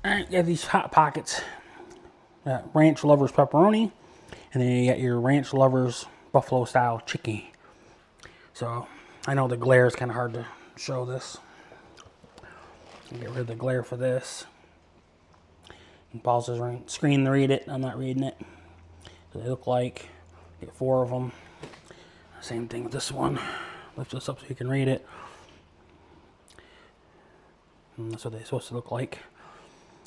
Alright, you have these Hot Pockets. Ranch Lovers Pepperoni. And then you got your Ranch Lovers Buffalo Style Chicken. So, I know the glare is kind of hard to show this. Get rid of the glare for this. And pause the screen to read it. I'm not reading it. So they look like. Get 4 of them. Same thing with this one. Lift this up so you can read it. And that's what they're supposed to look like.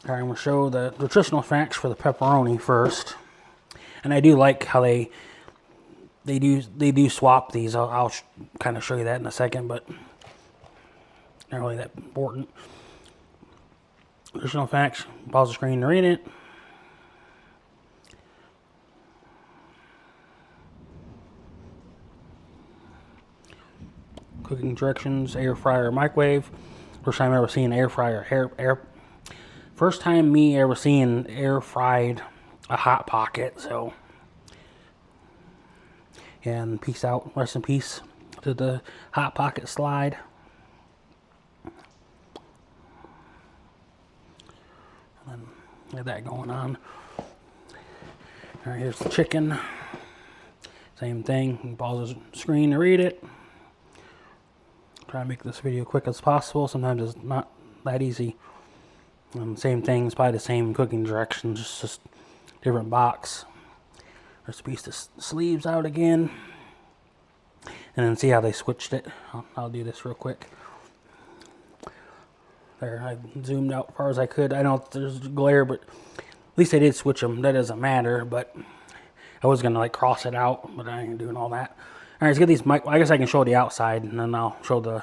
Alright, I'm going to show the nutritional facts for the pepperoni first. And I do like how they do swap these. I'll kind of show you that in a second, but not really that important. Nutritional facts. Pause the screen to read it. Cooking directions: air fryer, microwave. First time I ever seen air fryer. First time me ever seeing air fried a Hot Pocket. So, and peace out. Rest in peace to the Hot Pocket slide. And then get that going on. All right, here's the chicken. Same thing. You can pause the screen to read it. Try to make this video quick as possible. Sometimes it's not that easy. Same thing, it's probably the same cooking directions, just different box. There's a piece of sleeves out again. And then see how they switched it. I'll do this real quick. There, I zoomed out as far as I could. I know there's glare, but at least I did switch them. That doesn't matter, but I was going to like cross it out, but I ain't doing all that. All right, let's get these. I guess I can show the outside, and then I'll show the.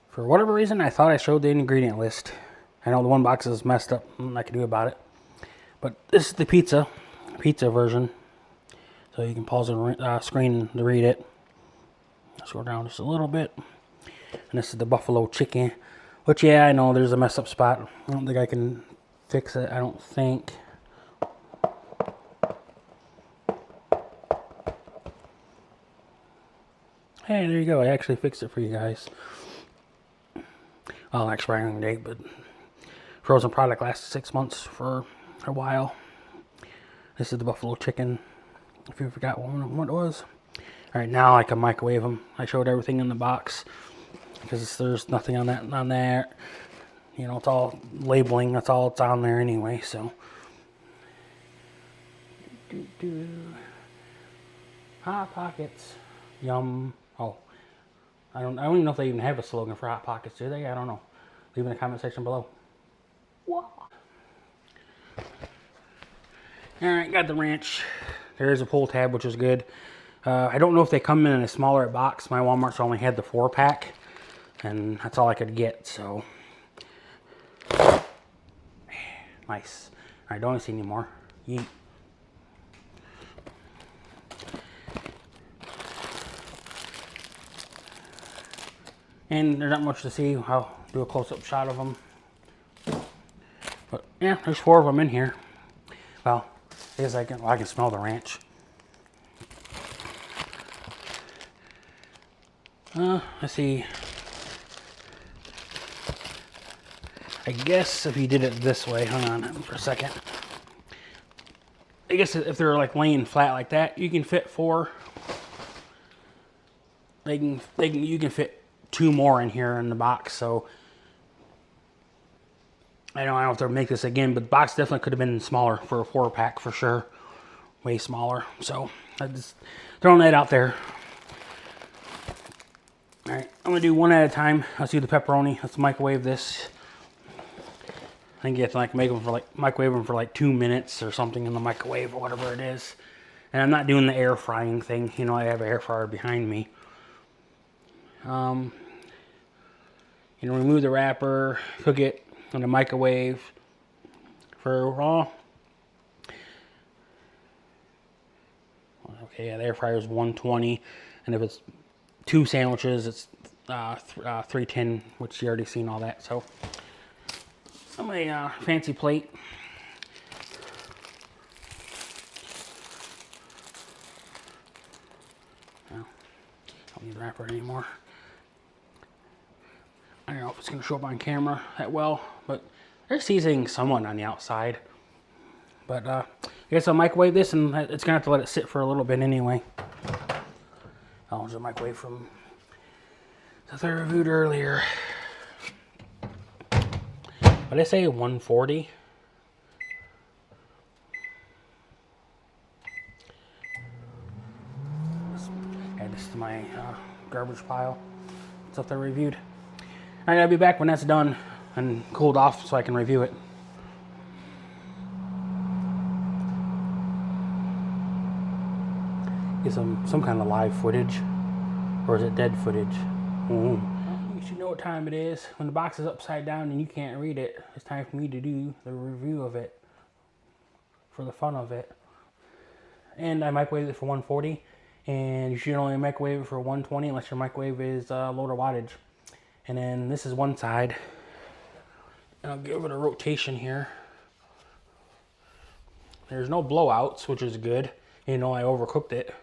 For whatever reason, I thought I showed the ingredient list. I know the one box is messed up. Nothing I can do about it. But this is the pizza version. So you can pause the screen to read it. Scroll down just a little bit. And this is the buffalo chicken. Which, yeah, I know there's a messed up spot. I don't think I can fix it. I don't think. Hey, there you go. I actually fixed it for you guys. Well, expiring date, but frozen product lasted 6 months for a while. This is the buffalo chicken, if you forgot what it was. Alright, now I can microwave them. I showed everything in the box because there's nothing on there. You know, it's all labeling. That's all it's on there anyway, so. Hot Pockets. Yum. Oh. I don't even know if they even have a slogan for Hot Pockets, do they? I don't know. Leave in the comment section below. Whoa. Alright, got the ranch. There's a pull tab, which is good. I don't know if they come in a smaller box. My Walmart's only had the 4-pack. And that's all I could get, so. Nice. Alright, don't see any more. Yeet. And there's not much to see. I'll do a close-up shot of them. But yeah, there's 4 of them in here. Well, I guess I can smell the ranch. Let's see. I guess if you did it this way, hang on for a second. I guess if they're like laying flat like that, you can fit 4. You can fit 2 more in here in the box, so I don't know if they'll make this again, but the box definitely could have been smaller for a 4-pack for sure. Way smaller. So I'm just throwing that out there. Alright, I'm gonna do one at a time. Let's do the pepperoni. Let's microwave this. I think you have to like microwave them for like 2 minutes or something in the microwave or whatever it is. And I'm not doing the air frying thing. You know, I have an air fryer behind me. You know, remove the wrapper, cook it in the microwave for raw. Okay, yeah, the air fryer is 120, and if it's 2 sandwiches, it's 310, which you already seen all that. So, on my fancy plate. No, don't need the wrapper anymore. I don't know if it's going to show up on camera that well. but there's seasoning somewhat on the outside. But I guess I'll microwave this, and it's gonna have to let it sit for a little bit anyway. I'll just microwave from the I reviewed earlier. But I say 140. Add this to my garbage pile. Stuff I reviewed. Alright, I'll be back when that's done and cooled off so I can review it. Get some kind of live footage. Or is it dead footage? You should know what time it is. When the box is upside down and you can't read it, it's time for me to do the review of it. For the fun of it. And I microwave it for 140. And you should only microwave it for 120 unless your microwave is lower wattage. And then this is one side. And I'll give it a rotation here. There's no blowouts, which is good. You know, I overcooked it.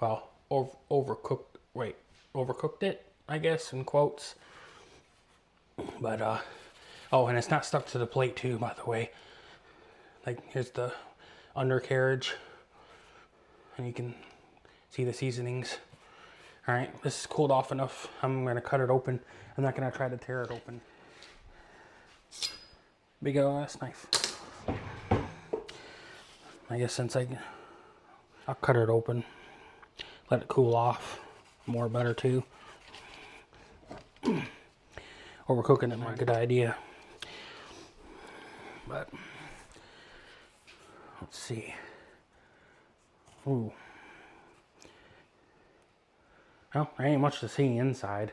Well, overcooked it, I guess, in quotes. But, oh, and it's not stuck to the plate too, by the way. Like, here's the undercarriage. And you can see the seasonings. All right, this is cooled off enough. I'm gonna cut it open. I'm not gonna try to tear it open. Big ass knife. I guess since I'll cut it open. Let it cool off. More better too. Overcooking it might be a good idea. But let's see. Ooh. Well, there ain't much to see inside.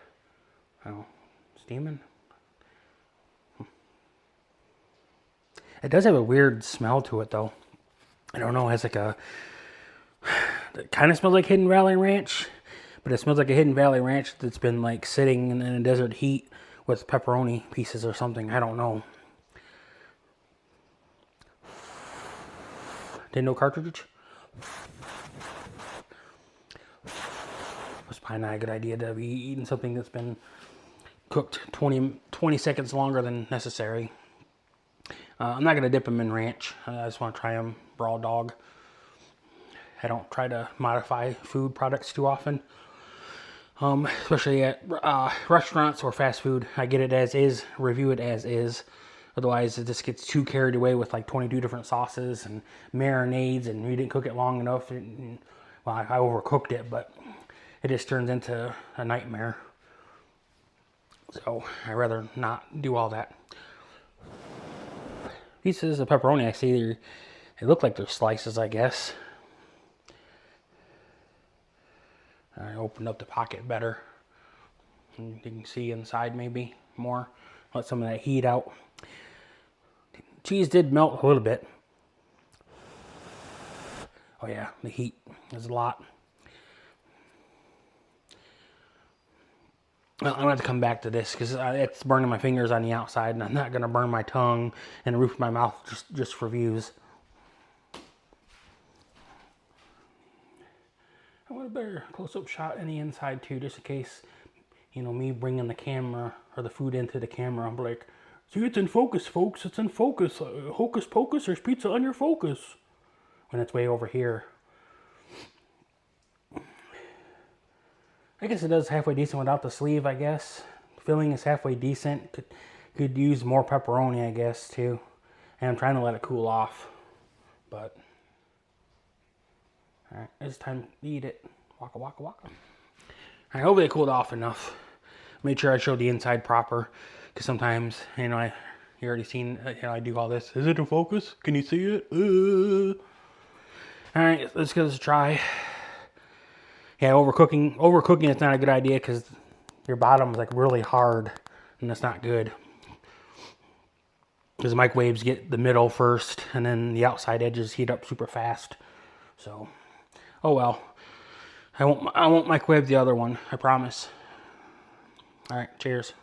Oh, steaming. It does have a weird smell to it though. I don't know, it has like a, it kind of smells like Hidden Valley Ranch, but it smells like a Hidden Valley Ranch that's been like sitting in a desert heat with pepperoni pieces or something. I don't know. Nintendo cartridge. It's probably not a good idea to be eating something that's been cooked 20 seconds longer than necessary. I'm not going to dip them in ranch. I just want to try them raw dog. I don't try to modify food products too often. Especially at restaurants or fast food. I get it as is, review it as is. Otherwise, it just gets too carried away with like 22 different sauces and marinades, and we didn't cook it long enough. Well, I overcooked it, but it just turns into a nightmare. So I'd rather not do all that. Pieces of pepperoni, I see they look like they're slices, I guess. I opened up the pocket better. You can see inside maybe more. Let some of that heat out. Cheese did melt a little bit. Oh yeah, the heat is a lot. Well, I'm going to have to come back to this because it's burning my fingers on the outside, and I'm not going to burn my tongue and the roof of my mouth just for views. I want a better close-up shot in the inside too, just in case, you know, me bringing the camera or the food into the camera. I'm like, see, it's in focus, folks. It's in focus. Hocus pocus, there's pizza under focus. When it's way over here. I guess it does halfway decent without the sleeve, I guess. Filling is halfway decent. Could use more pepperoni, I guess, too. And I'm trying to let it cool off. But, alright, it's time to eat it. Waka waka waka. I hope it cooled off enough. Made sure I showed the inside proper. Because sometimes, you know, you already seen, you know, I do all this. Is it in focus? Can you see it? Alright, let's give this a try. Yeah, overcooking is not a good idea because your bottom is like really hard and that's not good. Because microwaves get the middle first and then the outside edges heat up super fast. So, oh well. I won't microwave the other one, I promise. All right, cheers.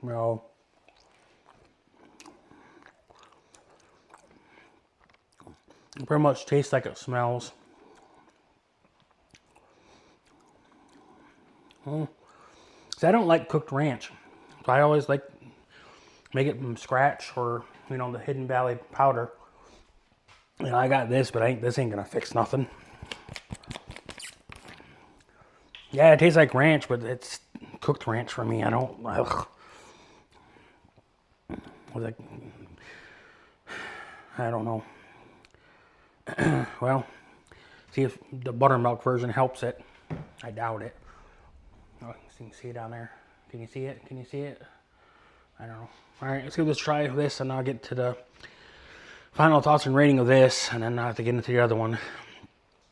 No. It pretty much tastes like it smells. So I don't like cooked ranch. So I always like make it from scratch, or you know, the Hidden Valley powder. You know, I got this, but this ain't gonna fix nothing. Yeah, it tastes like ranch, but it's cooked ranch for me. I don't. Ugh. Like, I don't know. Well, see if the buttermilk version helps it. I doubt it. Oh, you can see it down there. Can you see it? Can you see it? I don't know. All right, let's give this a try of this, and I'll get to the final thoughts and rating of this, and then I'll have to get into the other one.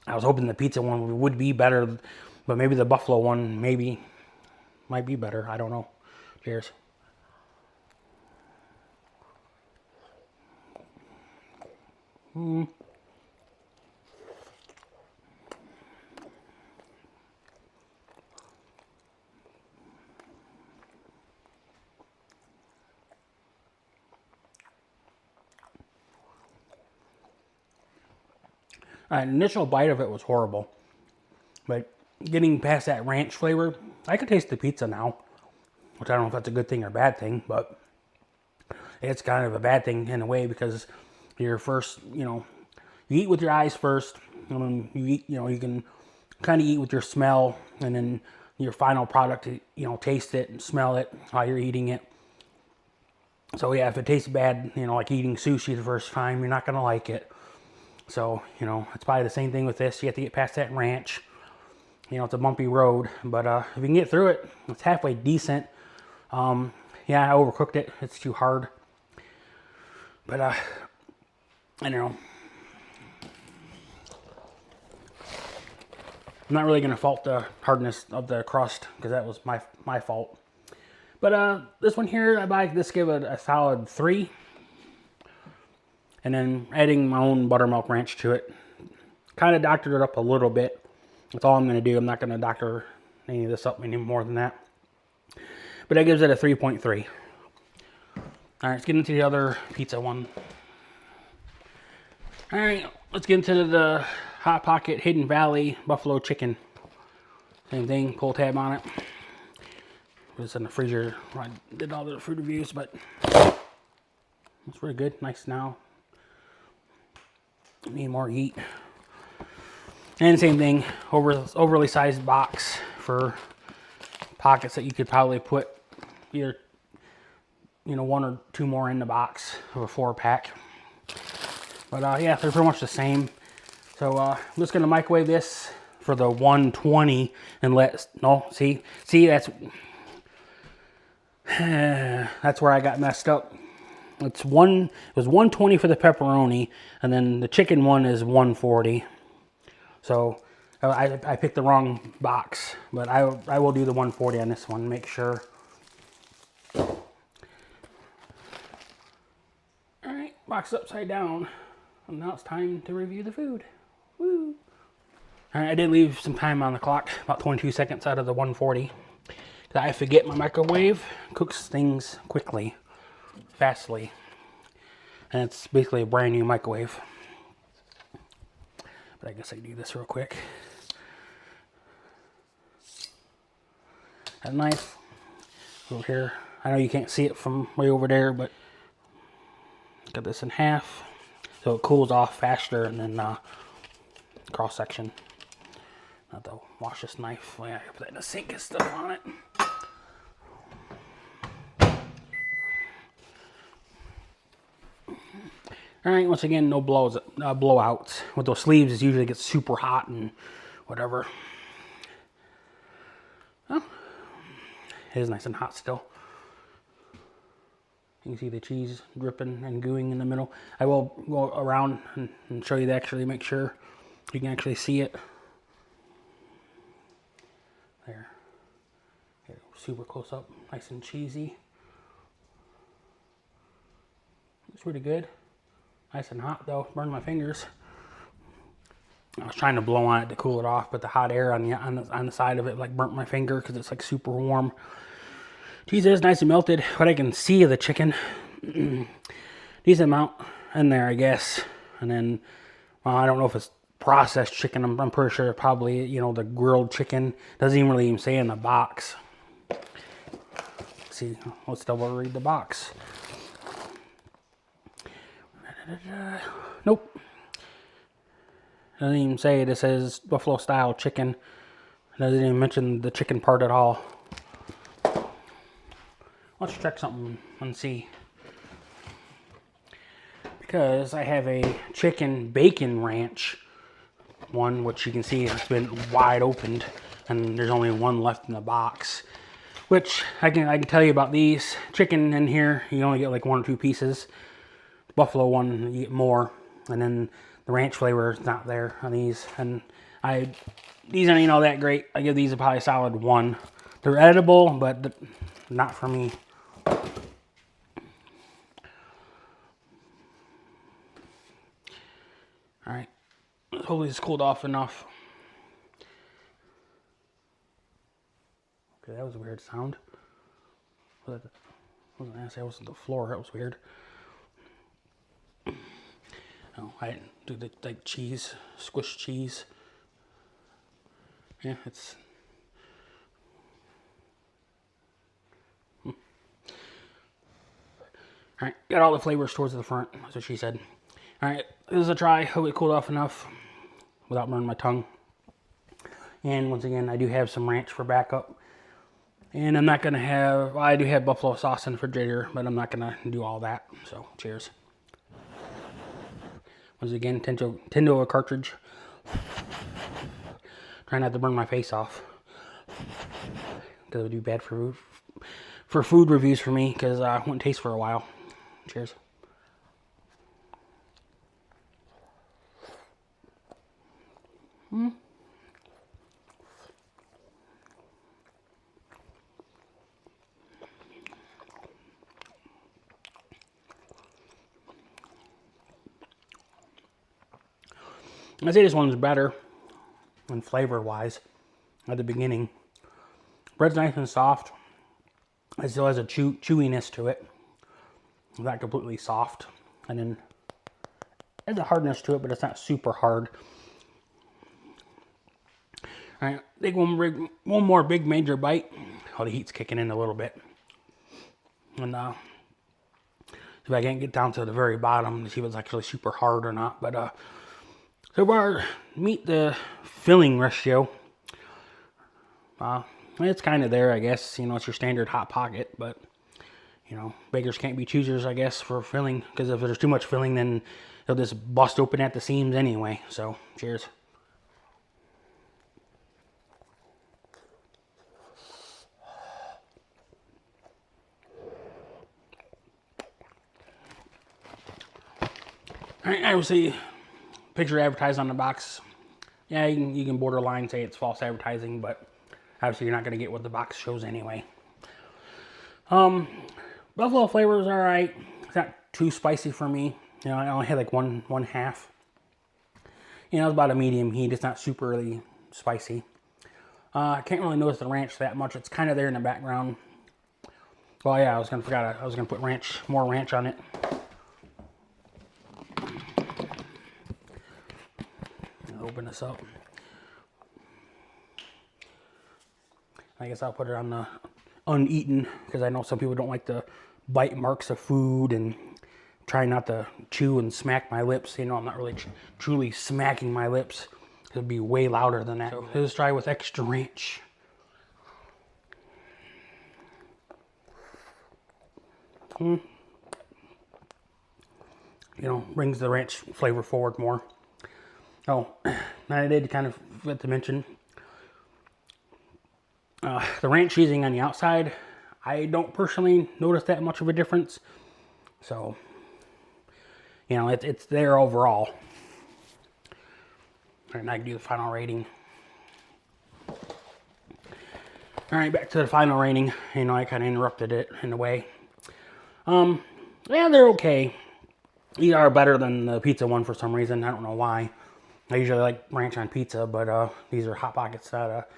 I was hoping the pizza one would be better, but maybe the buffalo one might be better. I don't know. Cheers. Initial bite of it was horrible, but getting past that ranch flavor, I could taste the pizza now, which I don't know if that's a good thing or a bad thing, but it's kind of a bad thing in a way, because you're first, you know, you eat with your eyes first, and then you eat, you know, you can kind of eat with your smell, and then your final product, you know, taste it and smell it while you're eating it. So yeah, if it tastes bad, you know, like eating sushi the first time, you're not going to like it. So, you know, it's probably the same thing with this. You have to get past that ranch. You know, it's a bumpy road, but if you can get through it, it's halfway decent. Yeah, I overcooked it. It's too hard. But, I don't know. I'm not really going to fault the hardness of the crust, because that was my fault. But this one here, give it a solid 3. And then adding my own buttermilk ranch to it. Kind of doctored it up a little bit. That's all I'm going to do. I'm not going to doctor any of this up any more than that. But that gives it a 3.3. All right, let's get into the other pizza one. All right, let's get into the Hot Pocket Hidden Valley Buffalo Chicken. Same thing, pull tab on it. It was in the freezer. I did all the food reviews, but it's pretty good. Nice now. Need more heat. And same thing, overly sized box for pockets that you could probably put either, you know, 1 or 2 more in the box of a 4-pack. But yeah, they're pretty much the same. So I'm just gonna microwave this for the 120 and see that's where I got messed up. It was 120 for the pepperoni, and then the chicken one is 140. So I picked the wrong box, but I will do the 140 on this one, make sure. All right, box upside down, and now it's time to review the food. Woo! All right, I did leave some time on the clock, about 22 seconds out of the 140. I forget my microwave cooks things quickly. Fastly, and it's basically a brand new microwave. But I guess I can do this real quick. That knife over here, I know you can't see it from way over there, but cut this in half so it cools off faster, and then cross section. Not to wash this knife. I put that in the sink and stuff on it. All right, once again, no blowouts. With those sleeves, it usually gets super hot and whatever. Oh, it is nice and hot still. You can see the cheese dripping and gooing in the middle. I will go around and show you to actually make sure you can actually see it. There. Get it super close up, nice and cheesy. It's pretty good. Nice and hot though, burned my fingers. I was trying to blow on it to cool it off, but the hot air on the side of it like burnt my finger because it's like super warm. Cheese is nice and melted. What I can see of the chicken, decent amount in there, I guess. And then I don't know if it's processed chicken. I'm pretty sure probably, you know, the grilled chicken. Doesn't even really even say in the box. Let's see, let's double read the box. Nope. Doesn't even say it. It says buffalo style chicken. Doesn't even mention the chicken part at all. Let's check something and see. Because I have a chicken bacon ranch one, which you can see it's been wide opened, and there's only one left in the box. Which I can tell you about these. Chicken in here, you only get like 1 or 2 pieces. The buffalo one, you get more. And then the ranch flavor is not there on these. And these aren't, you know, that great. I give these a probably solid 1. They're edible, but not for me. All right, hopefully it's cooled off enough. Okay, that was a weird sound. I wasn't gonna say it wasn't the floor. That was weird. Oh, I didn't do the like cheese, squished cheese. Yeah, it's. All right, got all the flavors towards the front. That's what she said. All right, this is a try. Hope it cooled off enough without burning my tongue. And once again, I do have some ranch for backup. And I'm not going to have, well, I do have buffalo sauce in the refrigerator, but I'm not going to do all that. So, cheers. Once again, Tendo a cartridge. Try not to burn my face off. Because it would be bad for food reviews for me, because it wouldn't taste for a while. Cheers. I'd say this one's better than flavor-wise at the beginning. Bread's nice and soft. It still has a chewiness to it. Not completely soft. And then it has a hardness to it, but it's not super hard. All right, take one more big major bite. Oh, the heat's kicking in a little bit. And if I can't get down to the very bottom to see if it's actually super hard or not. But so far, meet the filling ratio. It's kind of there, I guess. You know, it's your standard Hot Pocket, but you know, beggars can't be choosers, I guess, for filling. Because if there's too much filling, then it'll just bust open at the seams anyway. So, cheers. Alright, I will see picture advertised on the box. Yeah, you can borderline say it's false advertising, but obviously you're not going to get what the box shows anyway. Buffalo flavor is alright. It's not too spicy for me. You know, I only had like one half. You know, it's about a medium heat. It's not super really spicy. I can't really notice the ranch that much. It's kind of there in the background. Well, yeah, I was gonna put more ranch on it. Open this up. I guess I'll put it on the uneaten, because I know some people don't like to bite marks of food and try not to chew and smack my lips. You know, I'm not really truly smacking my lips. It'd be way louder than that. So let's try with extra ranch. You know, brings the ranch flavor forward more. Oh, and I did kind of forget to mention the ranch seasoning on the outside. I don't personally notice that much of a difference. So, you know, it's there overall. All right, now I can do the final rating. All right, back to the final rating. You know, I kind of interrupted it in a way. Yeah, they're okay. These are better than the pizza one for some reason. I don't know why. I usually like ranch on pizza, but these are Hot Pockets that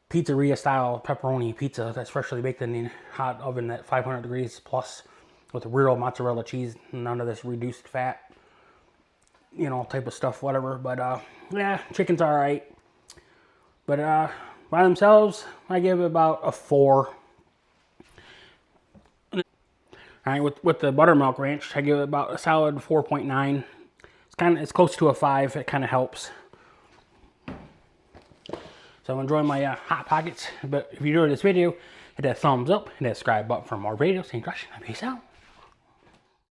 pizzeria style pepperoni pizza that's freshly baked in the hot oven at 500 degrees plus with real mozzarella cheese, none of this reduced fat. you know, type of stuff, whatever. But yeah, chicken's all right. But by themselves, I give it about a 4. All right, with the buttermilk ranch, I give it about a solid 4.9. It's close to a 5. It kind of helps. So I'm enjoying my Hot Pockets. But if you enjoyed this video, hit that thumbs up, hit that subscribe button for more videos. Thanks for watching. Peace out.